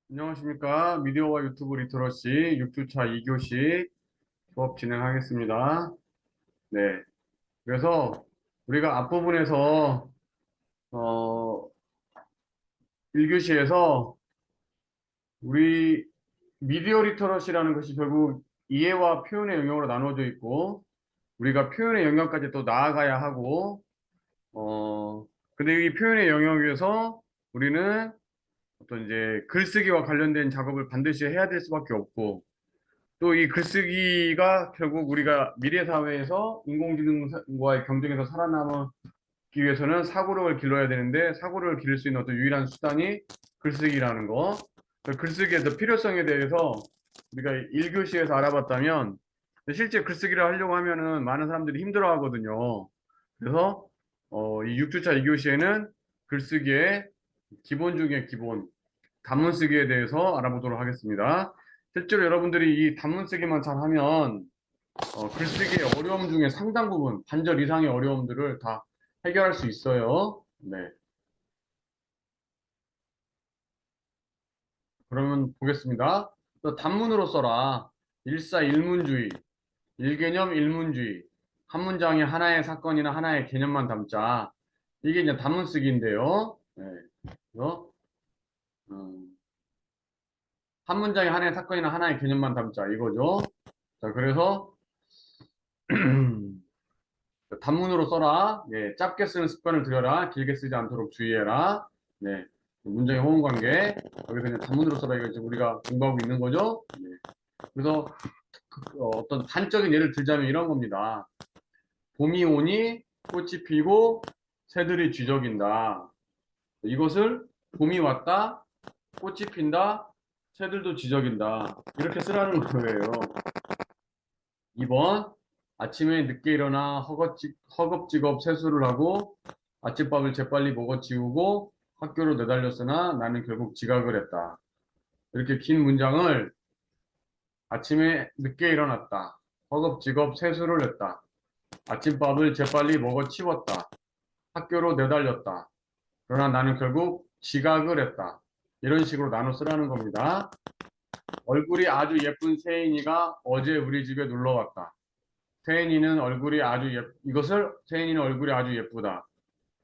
안녕하십니까. 미디어와 유튜브 리터러시 6주차 2교시 수업 진행하겠습니다. 네. 그래서 우리가 앞부분에서, 어, 1교시에서 우리 미디어 리터러시라는 것이 결국 이해와 표현의 영역으로 나눠져 있고, 우리가 표현의 영역까지 또 나아가야 하고, 어, 근데 이 표현의 영역에서 우리는 어떤 이제 글쓰기와 관련된 작업을 반드시 해야 될 수밖에 없고, 또 이 글쓰기가 결국 우리가 미래 사회에서 인공지능과의 경쟁에서 살아남기 위해서는 사고력을 길러야 되는데 사고력을 기를 수 있는 어떤 유일한 수단이 글쓰기라는 거. 그 글쓰기의 더 필요성에 대해서 우리가 1교시에서 알아봤다면 실제 글쓰기를 하려고 하면은 많은 사람들이 힘들어 하거든요. 그래서 이 6주차 2교시에는 글쓰기의 기본 중에 기본, 단문 쓰기에 대해서 알아보도록 하겠습니다. 실제로 여러분들이 이 단문 쓰기만 잘하면 글쓰기의 어려움 중에 상당 부분, 반절 이상의 어려움들을 다 해결할 수 있어요. 네. 그러면 보겠습니다. 또 단문으로 써라. 일사일문주의, 일개념 일문주의. 한 문장에 하나의 사건이나 하나의 개념만 담자. 이게 이제 단문 쓰기인데요. 네. 그래서, 음, 한 문장에 하나의 사건이나 하나의 개념만 담자. 이거죠. 자, 그래서 단문으로 써라. 네, 짧게 쓰는 습관을 들여라. 길게 쓰지 않도록 주의해라. 네, 문장의 호응 관계. 여기서 이제 단문으로 써라. 이거 지금 우리가 공부하고 있는 거죠. 네. 그래서 어떤 단적인 예를 들자면 이런 겁니다. 봄이 오니 꽃이 피고 새들이 쥐저긴다. 이것을 봄이 왔다, 꽃이 핀다, 새들도 쥐저긴다. 이렇게 쓰라는 거예요. 2번, 아침에 늦게 일어나 허겁지겁 세수를 하고 아침밥을 재빨리 먹어 치우고 학교로 내달렸으나 나는 결국 지각을 했다. 이렇게 긴 문장을 아침에 늦게 일어났다. 허겁지겁 세수를 했다. 아침밥을 재빨리 먹어 치웠다. 학교로 내달렸다. 그러나 나는 결국 지각을 했다. 이런 식으로 나눠 쓰라는 겁니다. 얼굴이 아주 예쁜 세인이가 어제 우리 집에 놀러 왔다. 세인이는 얼굴이 아주 이것을 세인이는 얼굴이 아주 예쁘다.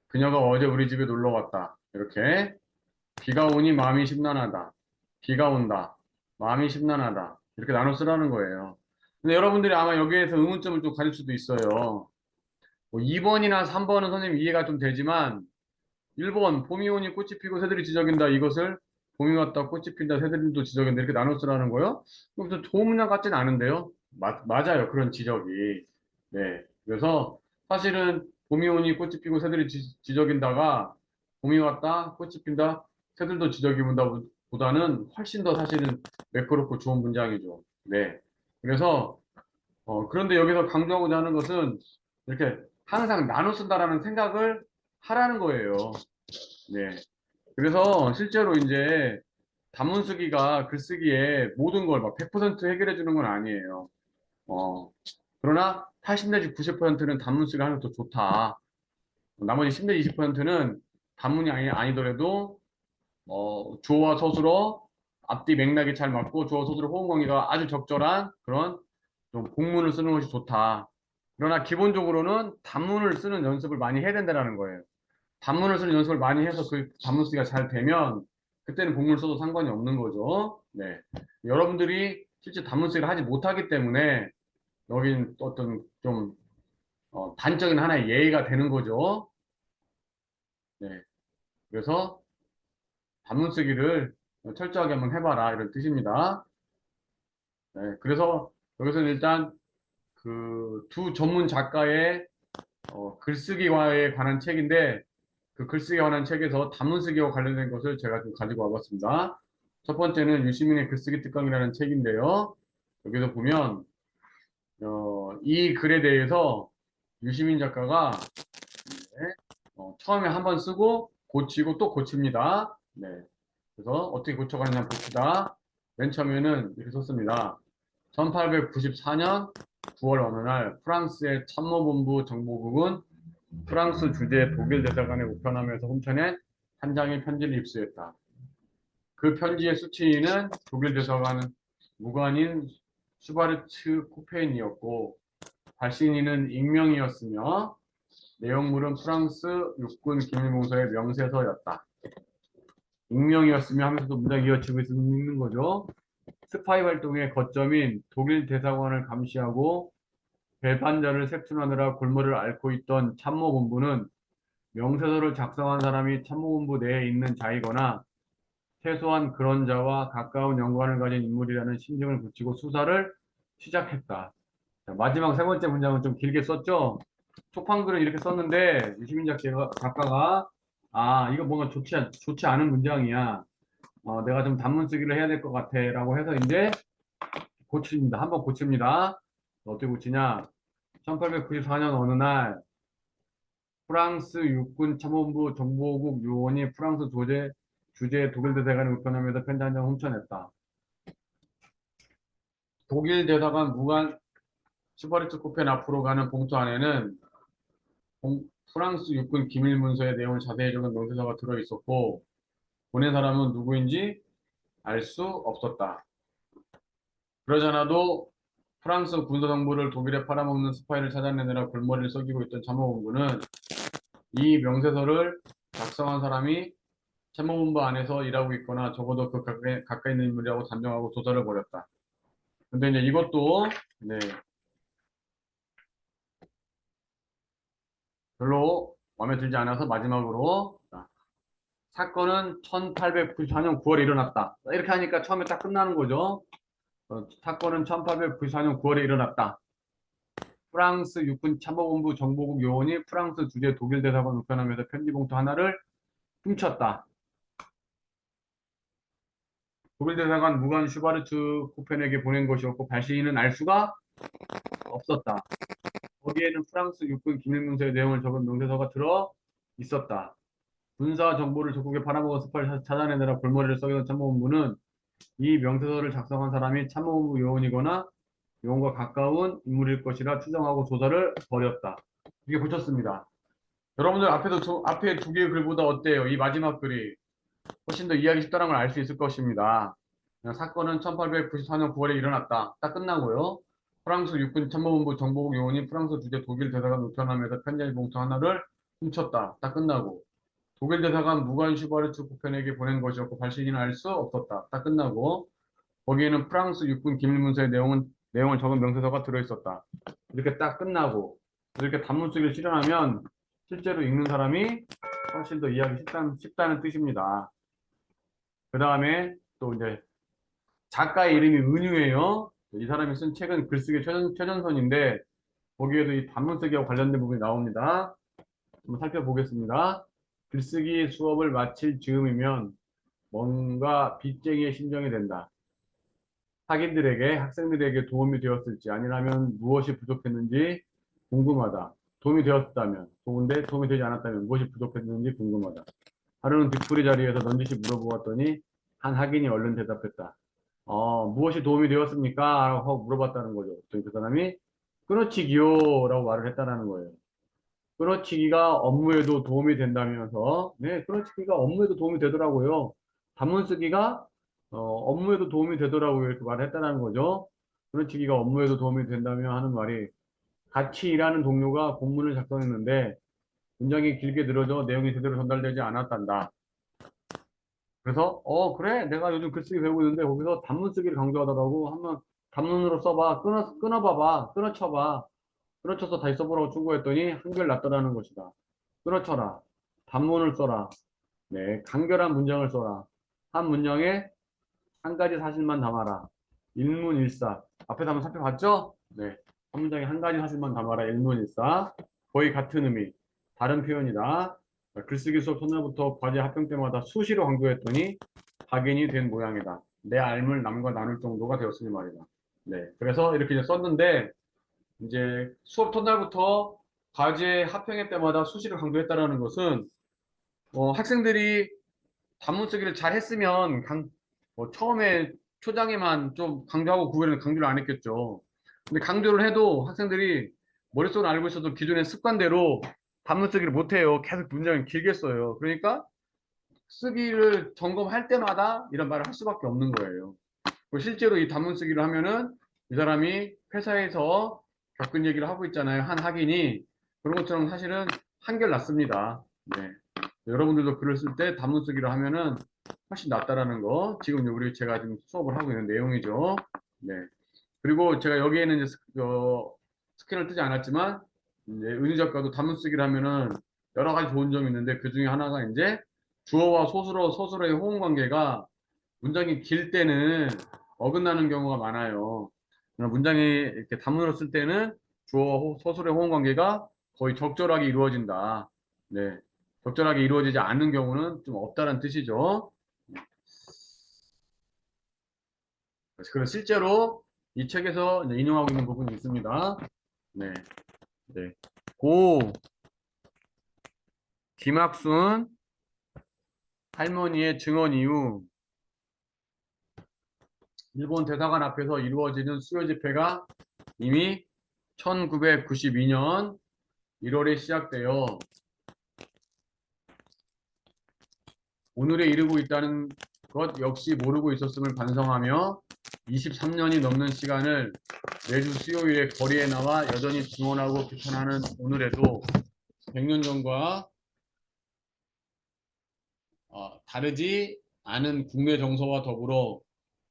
그녀가 어제 우리 집에 놀러 왔다. 이렇게 비가 오니 마음이 심란하다. 비가 온다. 마음이 심란하다. 이렇게 나눠 쓰라는 거예요. 근데 여러분들이 아마 여기에서 의문점을 좀 가질 수도 있어요. 뭐 2번이나 3번은 선생님 이해가 좀 되지만 1번 봄이 오니 꽃이 피고 새들이 지저긴다. 이것을 봄이 왔다 꽃이 핀다 새들도 지저긴다. 이렇게 나눠 쓰라는 거요. 그럼 좋은 문장 같진 않은데요. 맞아요. 그런 지적이. 네. 그래서 사실은 봄이 오니 꽃이 피고 새들이 지저긴다가 봄이 왔다 꽃이 핀다 새들도 지저귀문다 보다는 훨씬 더 사실은 매끄럽고 좋은 문장이죠. 네. 그래서 그런데 여기서 강조하고자 하는 것은 이렇게 항상 나눠 쓴다라는 생각을 하라는 거예요. 네. 그래서 실제로 이제 단문쓰기가 글쓰기에 모든 걸 막 100% 해결해 주는 건 아니에요. 어, 그러나 80 내지 90%는 단문쓰기가 하면 더 좋다. 나머지 10 내지 20%는 단문이 아니더라도 주어와 서술어 앞뒤 맥락이 잘 맞고 주어 서술어 호응 관계가 아주 적절한 그런 좀 공문을 쓰는 것이 좋다. 그러나 기본적으로는 단문을 쓰는 연습을 많이 해야 된다는 거예요. 단문을 쓰는 연습을 많이 해서 그 단문 쓰기가 잘 되면 그때는 복문을 써도 상관이 없는 거죠. 네. 여러분들이 실제 단문 쓰기를 하지 못하기 때문에 여긴 어떤 좀 단적인 하나의 예의가 되는 거죠. 네. 그래서 단문 쓰기를 철저하게 한번 해봐라 이런 뜻입니다. 네. 그래서 여기서는 일단 그 두 전문 작가의 글쓰기와에 관한 책인데 그 글쓰기에 관한 책에서 단문쓰기와 관련된 것을 제가 좀 가지고 와봤습니다. 첫 번째는 유시민의 글쓰기 특강이라는 책인데요. 여기서 보면 이 글에 대해서 유시민 작가가 네, 처음에 한번 쓰고 고치고 또 고칩니다. 네, 그래서 어떻게 고쳐가느냐 봅시다. 맨 처음에는 이렇게 썼습니다. 1894년 9월 어느 날 프랑스의 참모본부 정보국은 프랑스 주재 독일 대사관에 우편함에서 훔쳐낸 한 장의 편지를 입수했다. 그 편지의 수취인은 독일 대사관 무관인 슈바르츠 코펜이었고 발신인은 익명이었으며 내용물은 프랑스 육군 기밀문서의 명세서였다. 익명이었으며 하면서도 문장 이어치고 있는 거죠. 스파이 활동의 거점인 독일 대사관을 감시하고 배반자를 색출하느라 골머리를 앓고 있던 참모본부는 명세서를 작성한 사람이 참모본부 내에 있는 자이거나 최소한 그런 자와 가까운 연관을 가진 인물이라는 심증을 붙이고 수사를 시작했다. 자, 마지막 세 번째 문장은 좀 길게 썼죠? 초판글은 이렇게 썼는데 유시민 작가가 이거 뭔가 좋지 않은 문장이야. 내가 좀 단문 쓰기를 해야 될 것 같아 라고 해서 이제 고칩니다. 한번 고칩니다. 어떻게 고치냐? 1894년 어느 날 프랑스 육군 참모본부 정보국 요원이 프랑스 주재 독일 대사관을 우편하면서 편지 한 장 훔쳐냈다. 독일 대사관 무관 슈바르츠 코펜 앞으로 가는 봉투 안에는 프랑스 육군 기밀 문서의 내용을 자세히 적은 명세서가 들어있었고 보낸 사람은 누구인지 알 수 없었다. 그러잖아도 프랑스 군사 정보를 독일에 팔아먹는 스파이를 찾아내느라 골머리를 썩이고 있던 참모본부는 이 명세서를 작성한 사람이 참모본부 안에서 일하고 있거나 적어도 그 가까이 있는 인물이라고 단정하고 조사를 벌였다. 근데 이제 이것도 별로 마음에 들지 않아서 마지막으로 사건은 1894년 9월에 일어났다. 이렇게 하니까 처음에 딱 끝나는 거죠. 사건은 1894년 9월에 일어났다. 프랑스 육군 참모본부 정보국 요원이 프랑스 주재 독일 대사관 우편함에서 편지 봉투 하나를 훔쳤다. 독일 대사관 무관 슈바르츠 코펜에게 보낸 것이었고 발신인은 알 수가 없었다. 거기에는 프랑스 육군 기밀문서의 내용을 적은 명세서가 들어 있었다. 군사 정보를 적국에 팔아먹은 스파이를 찾아내느라 골머리를 썩이던 참모본부는 이 명세서를 작성한 사람이 참모본부 요원이거나 요원과 가까운 인물일 것이라 추정하고 조사를 벌였다. 이게 고쳤습니다. 여러분들 앞에 두 개의 글보다 어때요? 이 마지막 글이 훨씬 더 이해하기 쉽다는 걸 알 수 있을 것입니다. 사건은 1894년 9월에 일어났다. 딱 끝나고요. 프랑스 육군 참모본부 정보국 요원이 프랑스 주재 독일 대사관 우편함에서 편지 봉투 하나를 훔쳤다. 딱 끝나고. 독일 대사관 무관 슈바르츠 코펜에게 보낸 것이었고 발신인은 알 수 없었다. 딱 끝나고. 거기에는 프랑스 육군 기밀문서의 내용을 적은 명세서가 들어있었다. 이렇게 딱 끝나고 이렇게 단문 쓰기를 실현하면 실제로 읽는 사람이 훨씬 더 이해하기 쉽다는 뜻입니다. 그 다음에 또 이제 작가의 이름이 은유예요. 이 사람이 쓴 책은 글쓰기 최전선인데 거기에도 이 단문 쓰기와 관련된 부분이 나옵니다. 한번 살펴보겠습니다. 글쓰기 수업을 마칠 즈음이면 뭔가 빚쟁이의 심정이 된다. 학생들에게 도움이 되었을지 아니라면 무엇이 부족했는지 궁금하다. 도움이 되었다면 좋은데 도움이 되지 않았다면 무엇이 부족했는지 궁금하다. 하루는 뒷풀이 자리에서 넌지시 물어보았더니 한 학인이 얼른 대답했다. 무엇이 도움이 되었습니까? 하고 물어봤다는 거죠. 그 사람이 끊어치기요 라고 말을 했다라는 거예요. 끊어치기가 업무에도 도움이 된다면서 네, 끊어치기가 업무에도 도움이 되더라고요. 단문 쓰기가 업무에도 도움이 되더라고요. 이렇게 말을 했다는 거죠. 끊어치기가 업무에도 도움이 된다며 하는 말이 같이 일하는 동료가 공문을 작성했는데 문장이 길게 늘어져 내용이 제대로 전달되지 않았단다. 그래서 그래 내가 요즘 글쓰기 배우고 있는데 거기서 단문 쓰기를 강조하더라고. 한번 단문으로 써봐. 끊어봐봐. 끊어쳐봐. 끊어쳐서 다시 써보라고 충고했더니 한결 낫더라는 것이다. 끊어쳐라. 단문을 써라. 네, 간결한 문장을 써라. 한 문장에 한 가지 사실만 담아라. 일문일사. 앞에서 한번 살펴봤죠? 네. 한 문장에 한 가지 사실만 담아라. 일문일사. 거의 같은 의미. 다른 표현이다. 글쓰기 수업 첫날부터 과제 합평 때마다 수시로 강조했더니 각인이 된 모양이다. 내 알물 남과 나눌 정도가 되었으니 말이다. 네. 그래서 이렇게 이제 썼는데, 이제 수업 첫날부터 과제 합평회 때마다 수시로 강조했다라는 것은, 학생들이 단문 쓰기를 잘 했으면 처음에 초장에만 좀 강조하고 그 후에는 강조를 안 했겠죠. 근데 강조를 해도 학생들이 머릿속으로 알고 있어도 기존의 습관대로 단문 쓰기를 못해요. 계속 문장을 길게 써요. 그러니까 쓰기를 점검할 때마다 이런 말을 할 수밖에 없는 거예요. 실제로 이 단문 쓰기를 하면은 이 사람이 회사에서 겪은 얘기를 하고 있잖아요. 한 학인이. 그런 것처럼 사실은 한결 낫습니다. 네. 여러분들도 글을 쓸 때 단문 쓰기를 하면은 훨씬 낫다라는 거. 지금 제가 지금 수업을 하고 있는 내용이죠. 네. 그리고 제가 여기에는 이제 스캔을 뜨지 않았지만, 이제 은유 작가도 단문 쓰기를 하면은 여러 가지 좋은 점이 있는데 그 중에 하나가 이제 주어와 소수로의 호응 관계가 문장이 길 때는 어긋나는 경우가 많아요. 문장이 이렇게 단문으로 쓸 때는 주어와 서술의 호응 관계가 거의 적절하게 이루어진다. 네. 적절하게 이루어지지 않는 경우는 좀 없다는 뜻이죠. 그래서 실제로 이 책에서 인용하고 있는 부분이 있습니다. 네. 네. 고 김학순 할머니의 증언 이후 일본 대사관 앞에서 이루어지는 수요 집회가 이미 1992년 1월에 시작되어 오늘에 이르고 있다는 것 역시 모르고 있었음을 반성하며 23년이 넘는 시간을 매주 수요일에 거리에 나와 여전히 증언하고 비판하는 오늘에도 100년 전과 다르지 않은 국내 정서와 더불어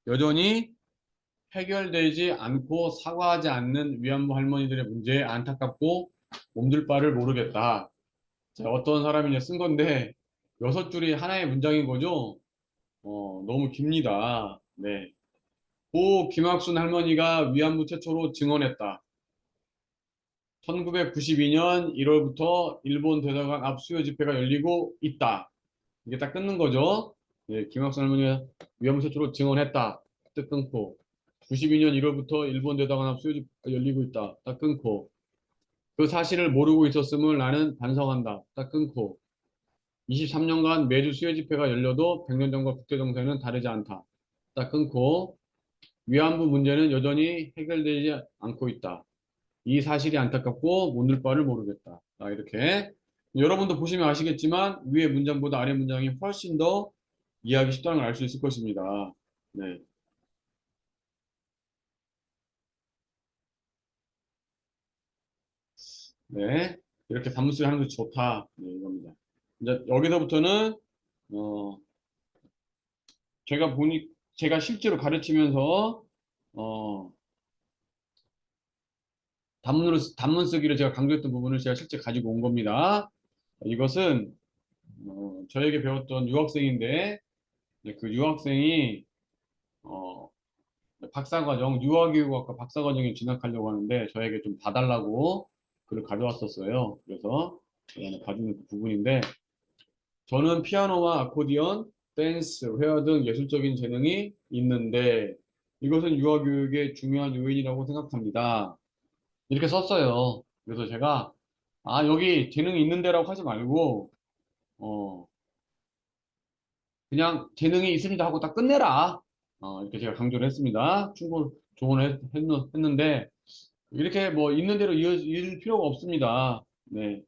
여전히 해결되지 않고 사과하지 않는 위안부 할머니들의 문제에 안타깝고 몸둘 바를 모르겠다. 자, 어떤 사람이 이제 쓴 건데 6줄이 하나의 문장인 거죠. 너무 깁니다. 네. 고 김학순 할머니가 위안부 최초로 증언했다. 1992년 1월부터 일본 대사관 앞 수요 집회가 열리고 있다. 이게 딱 끊는 거죠. 네, 김학순 할머니가 위안부 최초로 증언했다. 뜻 끊고. 92년 1월부터 일본 대사관 앞 수요 집회가 열리고 있다. 딱 끊고. 그 사실을 모르고 있었음을 나는 반성한다. 딱 끊고. 23년간 매주 수요 집회가 열려도 100년 전과 국제 정세는 다르지 않다. 딱 끊고. 위안부 문제는 여전히 해결되지 않고 있다. 이 사실이 안타깝고 못늘 바를 모르겠다. 이렇게 여러분도 보시면 아시겠지만 위의 문장보다 아래 문장이 훨씬 더 이해하기 쉽다는 걸 알 수 있을 것입니다. 네. 네. 이렇게 단문쓰기 하는 것이 좋다. 네, 이겁니다. 이제 여기서부터는 어, 제가 실제로 가르치면서 어, 단문 쓰기를 제가 강조했던 부분을 제가 실제 가지고 온 겁니다. 이것은 저에게 배웠던 유학생인데 그 유학생이 어, 박사과정 유아교육학과 박사과정에 진학하려고 하는데 저에게 좀 봐달라고 글을 가져왔었어요. 그래서 제가 가지고 있는 그 부분인데 저는 피아노와 아코디언, 댄스, 회화 등 예술적인 재능이 있는데 이것은 유아교육의 중요한 요인이라고 생각합니다. 이렇게 썼어요. 그래서 제가 여기 재능이 있는데라고 하지 말고 어, 그냥 재능이 있습니다 하고 딱 끝내라. 이렇게 제가 강조를 했습니다. 충분 조언을 했는데 이렇게 뭐 있는 대로 이을 필요가 없습니다. 네.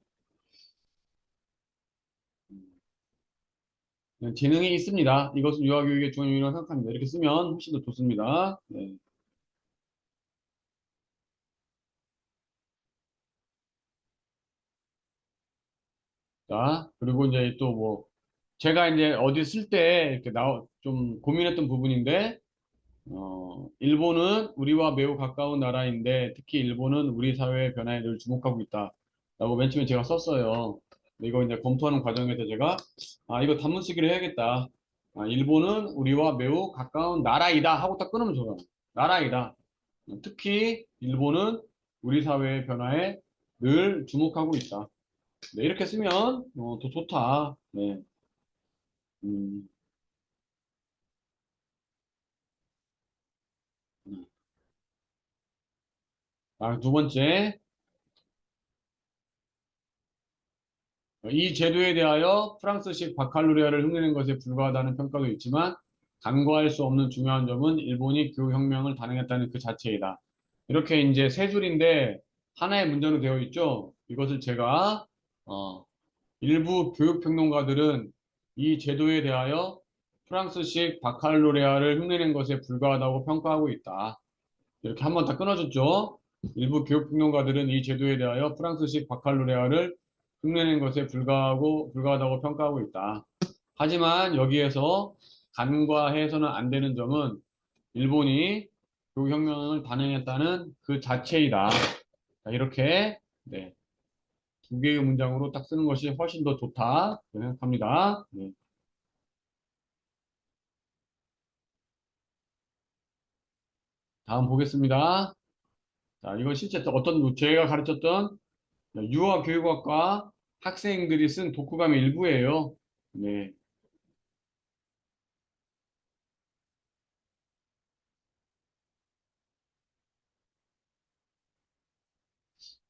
재능이 있습니다. 이것은 유아교육의 중요한 요인이라고 생각합니다. 이렇게 쓰면 훨씬 더 좋습니다. 네. 자, 그리고 이제 또 뭐, 제가 이제 어디 쓸 때 이렇게 좀 고민했던 부분인데, 일본은 우리와 매우 가까운 나라인데 특히 일본은 우리 사회의 변화에 늘 주목하고 있다. 라고 맨 처음에 제가 썼어요. 근데 이거 이제 검토하는 과정에서 제가 이거 단문쓰기를 해야겠다. 일본은 우리와 매우 가까운 나라이다 하고 딱 끊으면 좋아요. 나라이다. 특히 일본은 우리 사회의 변화에 늘 주목하고 있다. 네, 이렇게 쓰면 더 좋다. 네. 음, 음. 두 번째. 이 제도에 대하여 프랑스식 바칼로레아를 흉내낸 것에 불과하다는 평가도 있지만 간과할 수 없는 중요한 점은 일본이 교육혁명을 단행했다는 그 자체이다. 이렇게 이제 세 줄인데 하나의 문장으로 되어 있죠. 이것을 제가 일부 교육평론가들은 이 제도에 대하여 프랑스식 바칼로레아를 흉내낸 것에 불과하다고 평가하고 있다. 이렇게 한번 다 끊어줬죠. 일부 교육평론가들은 이 제도에 대하여 프랑스식 바칼로레아를 흉내낸 것에 불과하다고 평가하고 있다. 하지만 여기에서 간과해서는 안 되는 점은 일본이 교육혁명을 단행했다는 그 자체이다. 자, 이렇게 네, 두 개의 문장으로 딱 쓰는 것이 훨씬 더 좋다 생각합니다. 네. 다음 보겠습니다. 자, 이건 실제 어떤 제가 가르쳤던 유아교육학과 학생들이 쓴 독후감의 일부예요. 네.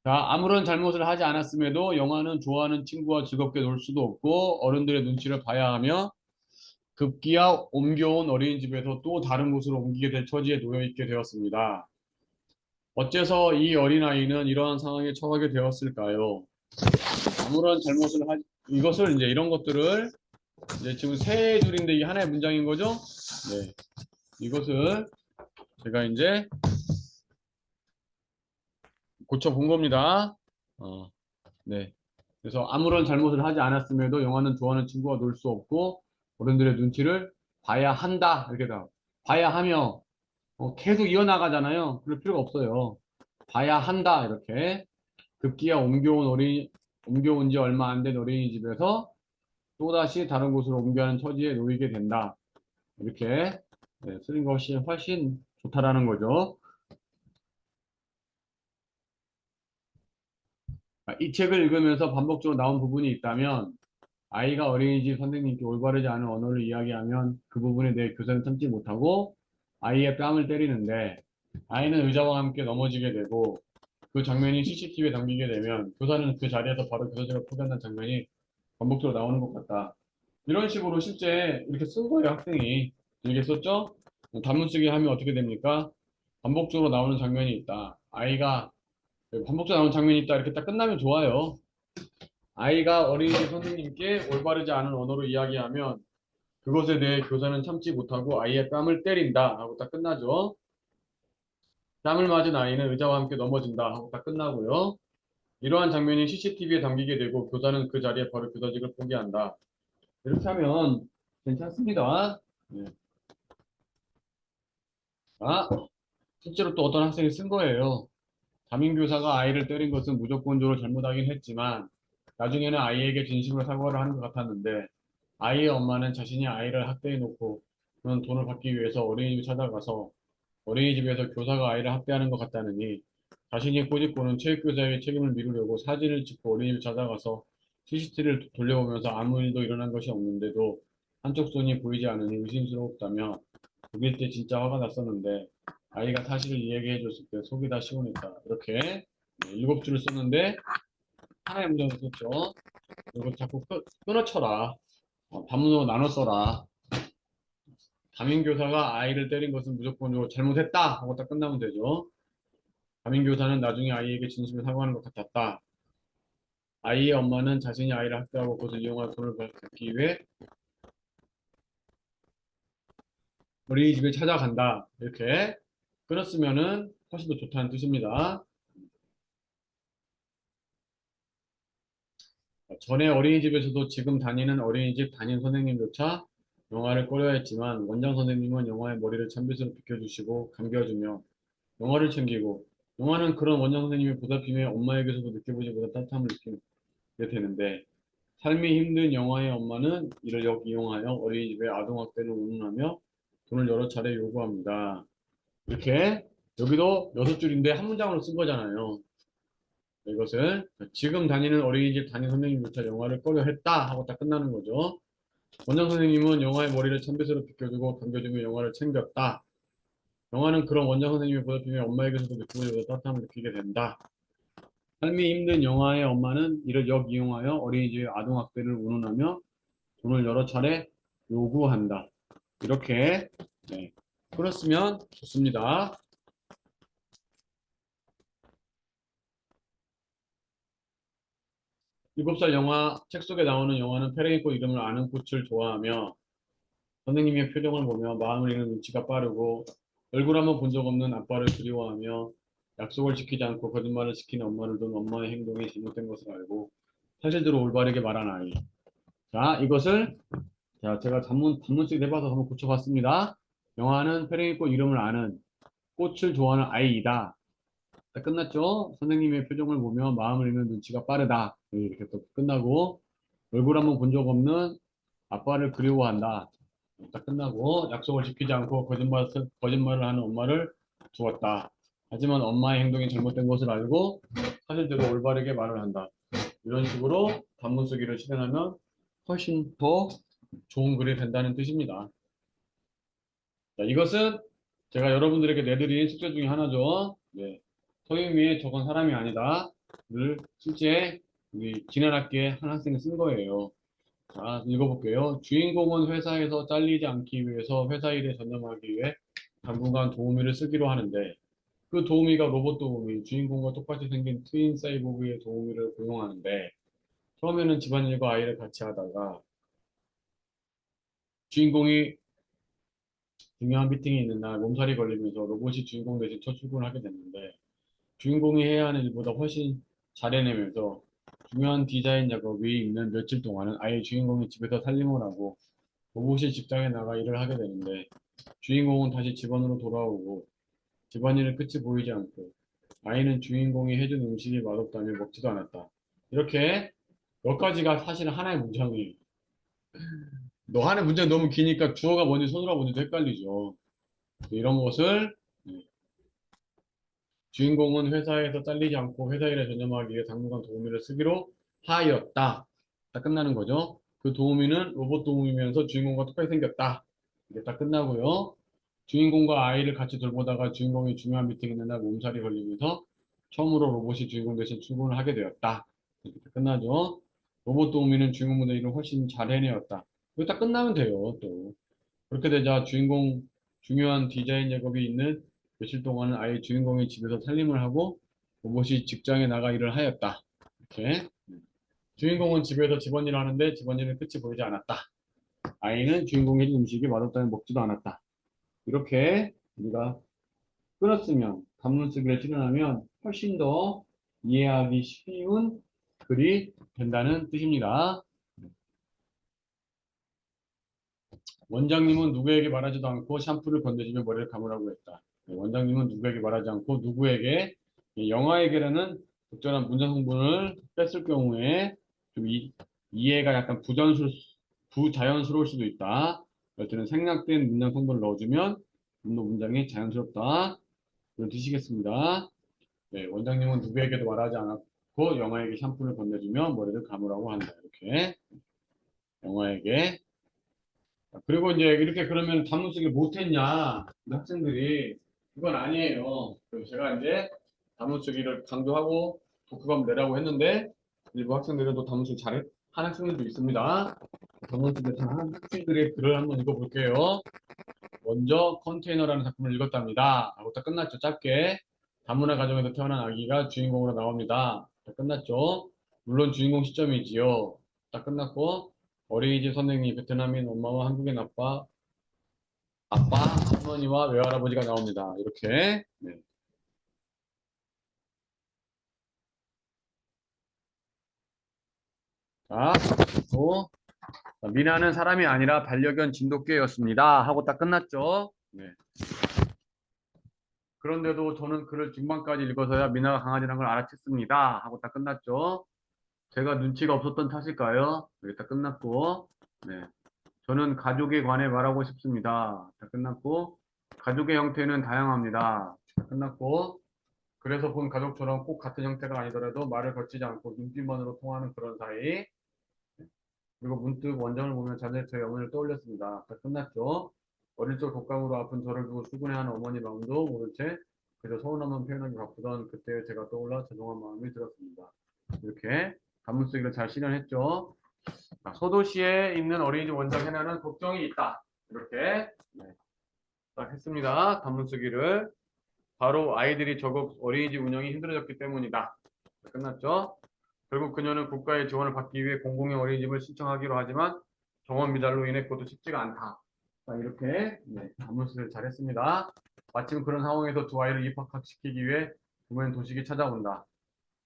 자, 아무런 잘못을 하지 않았음에도 영화는 좋아하는 친구와 즐겁게 놀 수도 없고 어른들의 눈치를 봐야 하며 급기야 옮겨온 어린이집에서 또 다른 곳으로 옮기게 될 처지에 놓여 있게 되었습니다. 어째서 이 어린아이는 이러한 상황에 처하게 되었을까요? 아무런 잘못을 하지, 이것을 이제 이런 것들을 이제 지금 세 줄인데 이 하나의 문장인 거죠? 네. 이것을 제가 이제 고쳐본 겁니다. 네. 그래서 아무런 잘못을 하지 않았음에도 영화는 좋아하는 친구와 놀 수 없고 어른들의 눈치를 봐야 한다. 이렇게 다 봐야 하며 계속 이어나가잖아요. 그럴 필요가 없어요. 봐야 한다. 이렇게 급기야 옮겨온 지 얼마 안 된 어린이집에서 또다시 다른 곳으로 옮겨가는 처지에 놓이게 된다. 이렇게 네, 쓰는 것이 훨씬 좋다라는 거죠. 이 책을 읽으면서 반복적으로 나온 부분이 있다면 아이가 어린이집 선생님께 올바르지 않은 언어를 이야기하면 그 부분에 대해 교사는 참지 못하고 아이의 뺨을 때리는데 아이는 의자와 함께 넘어지게 되고 그 장면이 CCTV에 담기게 되면 교사는 그 자리에서 바로 교사직을 포기한다는 장면이 반복적으로 나오는 것 같다. 이런 식으로 실제 이렇게 쓴 거예요, 학생이. 이렇게 썼죠? 단문 쓰기 하면 어떻게 됩니까? 반복적으로 나오는 장면이 있다. 아이가 반복적으로 나오는 장면이 있다. 이렇게 딱 끝나면 좋아요. 아이가 어린이집 선생님께 올바르지 않은 언어로 이야기하면 그것에 대해 교사는 참지 못하고 아이의 뺨을 때린다 하고 딱 끝나죠. 뺨을 맞은 아이는 의자와 함께 넘어진다 하고 딱 끝나고요. 이러한 장면이 CCTV에 담기게 되고 교사는 그 자리에 바로 교사직을 포기한다. 이렇게 하면 괜찮습니다. 네. 아, 실제로 또 어떤 학생이 쓴 거예요. 담임교사가 아이를 때린 것은 무조건적으로 잘못하긴 했지만 나중에는 아이에게 진심으로 사과를 하는 것 같았는데 아이의 엄마는 자신이 아이를 학대해 놓고 그런 돈을 받기 위해서 어린이집에 찾아가서 어린이집에서 교사가 아이를 학대하는 것 같다느니 자신이 꼬집고는 체육교사에게 책임을 미루려고 사진을 찍고 어린이집 찾아가서 CCTV를 돌려보면서 아무 일도 일어난 것이 없는데도 한쪽 손이 보이지 않으니 의심스럽다며 독일 때 진짜 화가 났었는데 아이가 사실을 이야기해 줬을 때 속이 다 시원했다. 이렇게 네, 7줄을 썼는데 하나의 문장을 썼죠. 이거 자꾸 끊어쳐라. 단문으로 나눠 써라. 담임교사가 아이를 때린 것은 무조건적으로 잘못했다 하고 딱 끝나면 되죠. 담임교사는 나중에 아이에게 진심을 사과하는 것 같았다. 아이의 엄마는 자신이 아이를 학대하고 그것을 이용할 돈을 받기 위해 어린이집에 찾아간다. 이렇게 끊었으면은 훨씬 더 좋다는 뜻입니다. 전에 어린이집에서도 지금 다니는 어린이집 담임 선생님조차 영화를 꺼려했지만 원장 선생님은 영화의 머리를 찬빗으로 비켜주시고 감겨주며 영화를 챙기고 영화는 그런 원장 선생님의 보살핌에 엄마에게서도 느껴보지 못한 따뜻함을 느끼게 되는데 삶이 힘든 영화의 엄마는 이를 역이용하여 어린이집에 아동학대를 운운하며 돈을 여러 차례 요구합니다. 이렇게 여기도 6줄인데 한 문장으로 쓴 거잖아요. 이것을 지금 다니는 어린이집 담임 선생님조차 영화를 꺼려 했다 하고 딱 끝나는 거죠. 원장 선생님은 영화의 머리를 찬빗으로 비켜주고 감겨주며 영화를 챙겼다. 영화는 그런 원장 선생님의 보살핌에 엄마에게서도 느끼고 따뜻함을 느끼게 된다. 삶이 힘든 영화의 엄마는 이를 역이용하여 어린이집의 아동학대를 운운하며 돈을 여러 차례 요구한다. 이렇게 네, 풀었으면 좋습니다. 7살 영화, 책 속에 나오는 영화는 페레이꽃 이름을 아는 꽃을 좋아하며 선생님의 표정을 보며 마음을 읽는 눈치가 빠르고 얼굴 한번 본 적 없는 아빠를 그리워하며 약속을 지키지 않고 거짓말을 시키는 엄마를 둔 엄마의 행동이 잘못된 것을 알고 사실대로 올바르게 말한 아이. 자, 이것을 제가 단문씩 해봐서 한번 고쳐봤습니다. 영화는 페레이꽃 이름을 아는 꽃을 좋아하는 아이이다. 자, 끝났죠? 선생님의 표정을 보며 마음을 읽는 눈치가 빠르다. 이렇게 또 끝나고 얼굴 한번 본 적 없는 아빠를 그리워한다. 딱 끝나고 약속을 지키지 않고 거짓말을 하는 엄마를 두었다. 하지만 엄마의 행동이 잘못된 것을 알고 사실대로 올바르게 말을 한다. 이런 식으로 단문 쓰기를 실행하면 훨씬 더 좋은 글이 된다는 뜻입니다. 자, 이것은 제가 여러분들에게 내드린 숙제 중에 하나죠. 네. 서유미의 저건 사람이 아니다.를 실제 우리 지난 학기에 한 학생이 쓴 거예요. 자, 읽어볼게요. 주인공은 회사에서 잘리지 않기 위해서 회사 일에 전념하기 위해 당분간 도우미를 쓰기로 하는데 그 도우미가 로봇 도우미, 주인공과 똑같이 생긴 트윈 사이보그의 도우미를 고용하는데 처음에는 집안일과 아이를 같이 하다가 주인공이 중요한 미팅이 있는 날 몸살이 걸리면서 로봇이 주인공 대신 첫 출근을 하게 됐는데 주인공이 해야 하는 일보다 훨씬 잘해내면서 중요한 디자인 작업이 있는 며칠 동안은 아예 주인공이 집에서 살림을 하고 로봇이 직장에 나가 일을 하게 되는데 주인공은 다시 집안으로 돌아오고 집안일은 끝이 보이지 않고 아이는 주인공이 해준 음식이 맛없다며 먹지도 않았다. 이렇게 몇 가지가 사실은 하나의 문장이에요. 너 하나의 문장이 너무 기니까 주어가 뭔지 손으로 뭔지도 헷갈리죠. 이런 것을 주인공은 회사에서 잘리지 않고 회사 일에 전념하기 위해 당분간 도우미를 쓰기로 하였다. 딱 끝나는 거죠. 그 도우미는 로봇 도우미면서 주인공과 똑같이 생겼다. 이게 딱 끝나고요. 주인공과 아이를 같이 돌보다가 주인공이 중요한 미팅 있는 날 몸살이 걸리면서 처음으로 로봇이 주인공 대신 출근을 하게 되었다. 이렇게 딱 끝나죠. 로봇 도우미는 주인공보다 일을 훨씬 잘 해내었다. 이거 딱 끝나면 돼요. 또 그렇게 되자 주인공 중요한 디자인 작업이 있는 며칠 동안은 아예 주인공이 집에서 살림을 하고 로봇이 직장에 나가 일을 하였다. 이렇게 주인공은 집에서 집안일을 하는데 집안일은 끝이 보이지 않았다. 아이는 주인공의 음식이 맛없다면 먹지도 않았다. 이렇게 우리가 끊었으면 단문 쓰기를 실현하면 훨씬 더 이해하기 쉬운 글이 된다는 뜻입니다. 원장님은 누구에게 말하지도 않고 샴푸를 건네주며 머리를 감으라고 했다. 원장님은 누구에게 말하지 않고 누구에게 영아에게라는 적절한 문장 성분을 뺐을 경우에 좀 이해가 약간 부자연스러울 수도 있다. 그럴 때는 생략된 문장 성분을 넣어주면 좀 더 문장이 자연스럽다. 이런 뜻이겠습니다. 네, 원장님은 누구에게도 말하지 않았고 영아에게 샴푸를 건네주며 머리를 감으라고 한다. 이렇게 영아에게 그리고 이제 이렇게 그러면 단문 쓰기 못했냐? 우리 학생들이 그건 아니에요. 그래서 제가 이제 단문 쓰기를 강조하고 독후감 내라고 했는데 일부 학생들은 또 단문 쓰기 잘한 학생들도 있습니다. 단문 쓰기 잘한 학생들의 글을 한번 읽어볼게요. 먼저 컨테이너라는 작품을 읽었답니다. 하고 딱 끝났죠. 짧게 다문화 가정에서 태어난 아기가 주인공으로 나옵니다. 딱 끝났죠. 물론 주인공 시점이지요. 딱 끝났고 어린이집 선생님, 베트남인 엄마와 한국인 아빠, 할머니와 외할아버지가 나옵니다. 이렇게. 네. 자, 또 미나는 사람이 아니라 반려견 진돗개였습니다. 하고 딱 끝났죠. 네. 그런데도 저는 글을 중반까지 읽어서야 미나가 강아지라는 걸 알아챘습니다. 하고 딱 끝났죠. 제가 눈치가 없었던 탓일까요? 이렇게 딱 끝났고. 네. 저는 가족에 관해 말하고 싶습니다. 다 끝났고, 가족의 형태는 다양합니다. 다 끝났고, 그래서 본 가족처럼 꼭 같은 형태가 아니더라도 말을 거치지 않고 눈빛만으로 통하는 그런 사이. 그리고 문득 원장을 보면 자신의 저의 어머니를 떠올렸습니다. 다 끝났죠. 어릴 적 독감으로 아픈 저를 두고 수군해하는 어머니 마음도 모른 채 그저 서운함만 표현하기 바쁘던 그때 제가 떠올라 죄송한 마음이 들었습니다. 이렇게 단문 쓰기를 잘 실현했죠. 소도시에 있는 어린이집 원장 해나는 걱정이 있다. 이렇게 네, 딱 했습니다. 단문 쓰기를 바로 아이들이 저거 어린이집 운영이 힘들어졌기 때문이다. 끝났죠? 결국 그녀는 국가의 지원을 받기 위해 공공의 어린이집을 신청하기로 하지만 정원 미달로 인해 그것도 쉽지가 않다. 자, 이렇게 단문수를 잘했습니다. 마침 그런 상황에서 두 아이를 입학시키기 위해 부모는 도식이 찾아온다.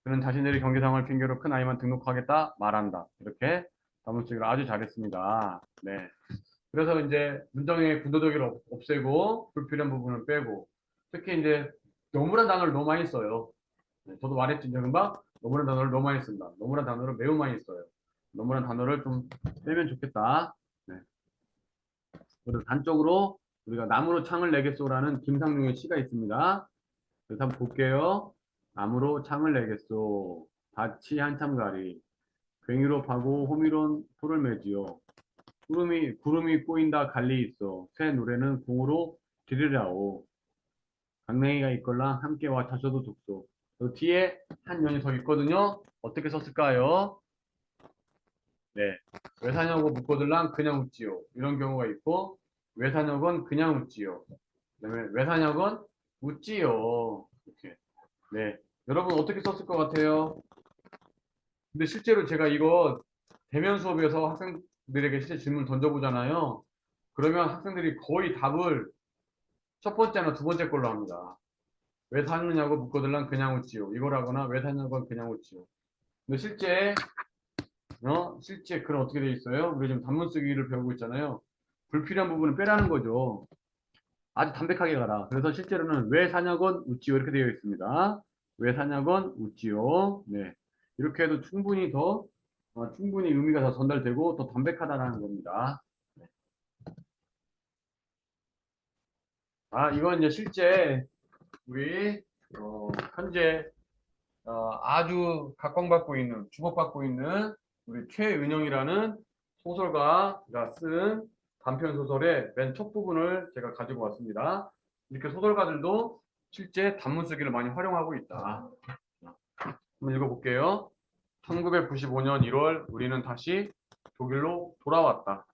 그는 자신들의 경제 상황을 핑계로 큰 아이만 등록하겠다 말한다. 이렇게 단문수를 아주 잘했습니다. 네. 그래서 이제 문장의 군더더기를 없애고 불필요한 부분을 빼고 특히 이제 너무란 단어를 너무 많이 써요. 네, 저도 말했죠. 이제 금방 너무란 단어를 너무 많이 쓴다. 너무란 단어를 매우 많이 써요. 너무란 단어를 좀 빼면 좋겠다. 네. 그래서 단적으로 우리가 나무로 창을 내겠소라는 김상용의 시가 있습니다. 그래서 한번 볼게요. 나무로 창을 내겠소. 밭이 한참 가리. 괭이로 파고 호미론 풀을 매지요. 구름이 꼬인다 갈리 있어. 새 노래는 궁으로 들으라오. 강냉이가 있걸랑 함께 와 자셔도 독소. 그 뒤에 한 년이 더 있거든요. 어떻게 썼을까요? 네. 외사녀고 묶어들랑 그냥 웃지요. 이런 경우가 있고 외사녀건 그냥 웃지요. 그다음에 외사녀건 웃지요. 이렇게. 네. 여러분 어떻게 썼을 것 같아요? 근데 실제로 제가 이거 대면 수업에서 학생들에게 실제 질문을 던져보잖아요. 그러면 학생들이 거의 답을 첫 번째나 두 번째 걸로 합니다. 왜 사느냐고 묻거들랑 그냥 웃지요. 이거라거나 왜 사냐고 그냥 웃지요. 근데 실제 글은 어떻게 되어 있어요? 우리 지금 단문 쓰기를 배우고 있잖아요. 불필요한 부분은 빼라는 거죠. 아주 담백하게 가라. 그래서 실제로는 왜 사냐건 웃지요 이렇게 되어 있습니다. 왜 사냐건 웃지요. 네. 이렇게 해도 충분히 의미가 더 전달되고 더 담백하다라는 겁니다. 네. 이건 이제 실제 우리 현재 아주 각광받고 있는 주목받고 있는 우리 최은영이라는 소설가가 쓴 단편 소설의 맨 첫 부분을 제가 가지고 왔습니다. 이렇게 소설가들도 실제 단문 쓰기를 많이 활용하고 있다. 한번 읽어볼게요. 1995년 1월 우리는 다시 독일로 돌아왔다.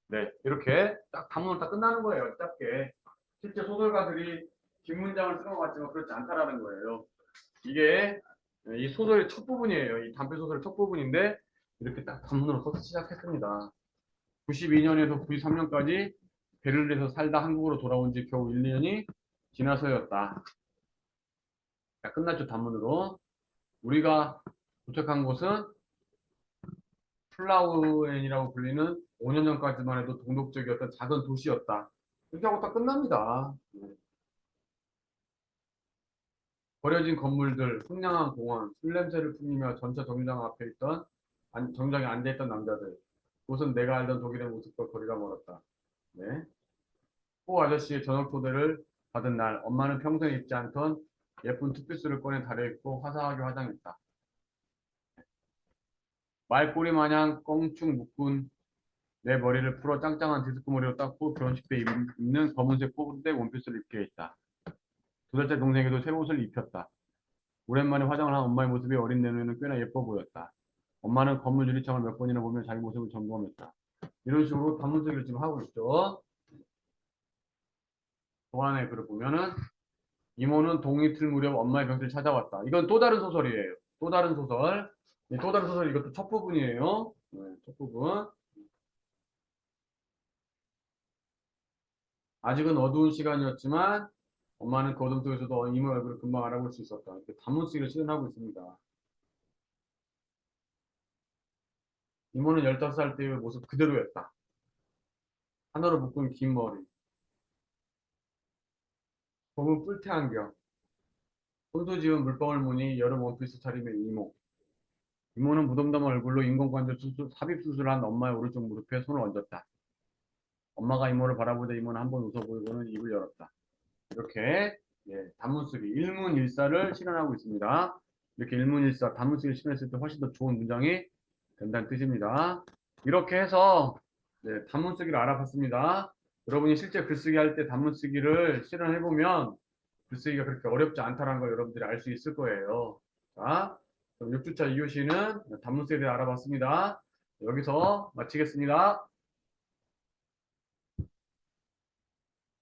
네, 이렇게 딱 단문으로 딱 끝나는 거예요. 짧게. 실제 소설가들이 긴 문장을 쓰는 것 같지만 그렇지 않다라는 거예요. 이게 이 소설의 첫 부분이에요. 이 단편 소설의 첫 부분인데 이렇게 딱 단문으로 써서 시작했습니다. 92년에서 93년까지 베를린에서 살다 한국으로 돌아온 지 겨우 1, 2년이 지나서였다. 자, 끝났죠, 단문으로. 우리가 도착한 곳은 플라우엔이라고 불리는 5년 전까지만 해도 동독적이었던 작은 도시였다. 이렇게 하고 딱 끝납니다. 버려진 건물들, 황량한 공원, 술 냄새를 풍기며 전차 정류장 앞에 있던 정장에 앉아있던 남자들. 그곳은 내가 알던 독일의 모습과 거리가 멀었다. 네. 호 아저씨의 저녁 초대를 받은 날, 엄마는 평소에 입지 않던 예쁜 투피스를 꺼내 다려입고 화사하게 화장했다. 말꼬리 마냥 껑충 묶은 내 머리를 풀어 짱짱한 디스크 머리로 닦고 결혼식 때 입는 검은색 꼬분대 원피스를 입게 했다. 2살째 동생에도 새 옷을 입혔다. 오랜만에 화장을 한 엄마의 모습이 어린 내 눈에는 꽤나 예뻐 보였다. 엄마는 건물 유리창을 몇 번이나 보며 자기 모습을 점검했다. 이런 식으로 단문쓰기를 지금 하고 있죠. 도안의 글을 보면은 이모는 동이 틀 무렵 엄마의 곁을 찾아왔다. 이건 또 다른 소설이에요. 또 다른 소설. 또 다른 소설 이것도 첫 부분이에요. 네, 첫 부분. 아직은 어두운 시간이었지만 엄마는 그 어둠 속에서도 이모 얼굴을 금방 알아볼 수 있었다. 이렇게 단문쓰기를 실현하고 있습니다. 이모는 15살 때의 모습 그대로였다. 하나로 묶은 긴 머리, 봄은 뿔테 안경, 손수 지은 물방울 무늬 여름 원피스 차림의 이모. 이모는 무덤덤한 얼굴로 인공관절 삽입 수술한 엄마의 오른쪽 무릎에 손을 얹었다. 엄마가 이모를 바라보자 이모는 한번 웃어 보이고는 입을 열었다. 이렇게 단문쓰기 일문일사를 실현하고 있습니다. 이렇게 일문일사 단문쓰기를 실현했을 때 훨씬 더 좋은 문장이 된다는 뜻입니다. 이렇게 해서 단문쓰기를 알아봤습니다. 여러분이 실제 글쓰기 할 때 단문쓰기를 실현해보면 글쓰기가 그렇게 어렵지 않다는 걸 여러분들이 알 수 있을 거예요. 자, 그럼 6주차 2교시는 단문쓰기를 알아봤습니다. 여기서 마치겠습니다.